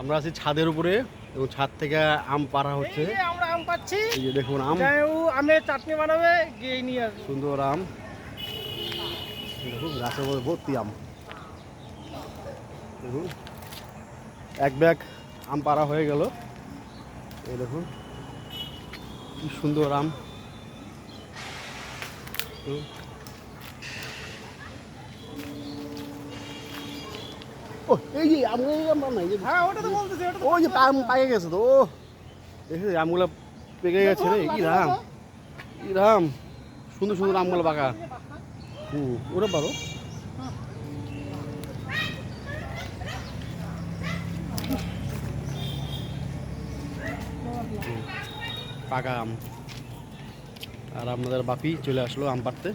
আমরা আছি ছাদের উপরে এবং ছাদ থেকে আম পাড়া হচ্ছে। এই যে আমরা আম পাচ্ছি। এই যে দেখুন আম, আমের চাটনি বানাবে গিয়ে নিয়ে আসবো। সুন্দর আম। দেখুন গাছের মধ্যে ভর্তি আম। দেখুন এক ব্যাগ আম পাড়া হয়ে গেল। এই দেখুন কি সুন্দর আম। ও এই যে আম, এই আম না, এই যে হ্যাঁ ওটা তো বলতেছি, ওটা তো ওই যে আম পাকে গেছে তো। ও দেখে আমগুলো পেকে গেছে রে, কি রাম, কি রাম, সুন্দর সুন্দর আমগুলো পাকা। ওটা পারো। পাকা আম। আর আপনাদের বাপি চলে আসলো আম পাড়তে।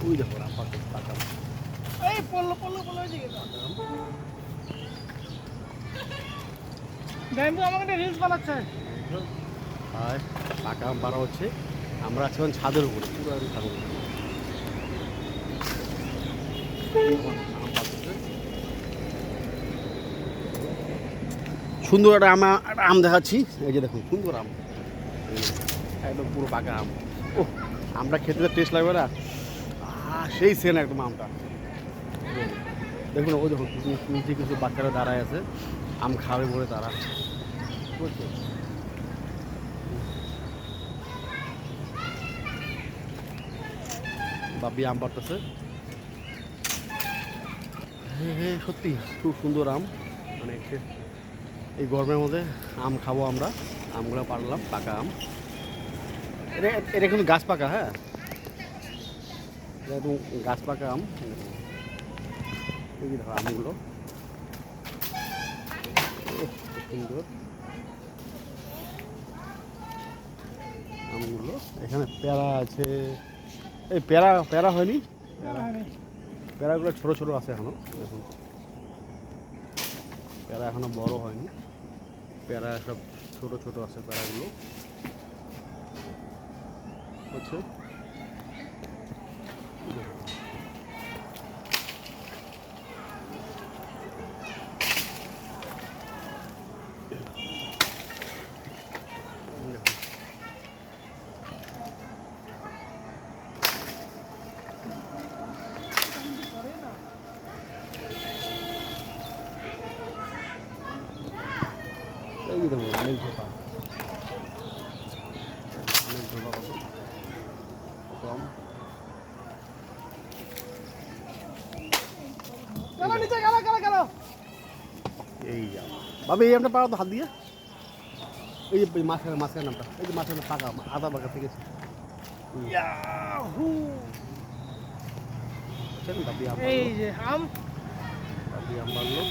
ওই দেখো আম পাড়তে, পাকা আম। এই পড়লো পড়লো পড়লো ওই দিকে। ড্যাম্পু আমাকে একটা রিলস বানাচ্ছে। আর পাকা আম পাড়া হচ্ছে। আমরা আছি এখন ছাদের উপরে, পুরো একদম ছাদের উপরে। আম পাড়তেছে। সুন্দর একটা আম দেখাচ্ছি। এই যে দেখুন সুন্দর আম, এই যে একদম পুরো পাকা আম। ও আমরা খেতে টেস্ট লাগবে না, সেই সেন একদম আমটা। দেখুন ওই দেখুন নিচে কিছু বাচ্চারা দাঁড়ায় আছে, আম খাবে বলে তারা। বুঝছো, বাপি আম পাড়তেছে। হ্যাঁ হ্যাঁ সত্যি খুব সুন্দর আম। মানে এই গরমের মধ্যে আম খাবো আমরা। আমগুলো পারলাম, পাকা আম। এটা এটা কিন্তু গাছ পাকা, হ্যাঁ এটা একদম গাছ পাকা আম। এই যে দেখো আমগুলো খুব সুন্দর আমগুলো। এখানে পেয়ারা আছে। এই পেয়ারা পেয়ারা হয়নি, পেয়ারাগুলো ছোটো ছোটো আছে এখনো। দেখুন পেয়ারা এখনো বড় হয়নি, পেয়ারা সব ছোট ছোট আছে পেয়ারাগুলো। হচ্ছে এই যে দেখুন অনেক ধোপা, অনেক ধোপা কত আম। চলো নিচে গেল গেল গেল। এই যা বাবা, এই আমটা পাওয়া তো হাত দিয়ে। এই যে মাছের মাছের নামটা, এই যে মাছের পাকা আদা পাকা থেকে এই যে আম বাপি আম বাড়লো।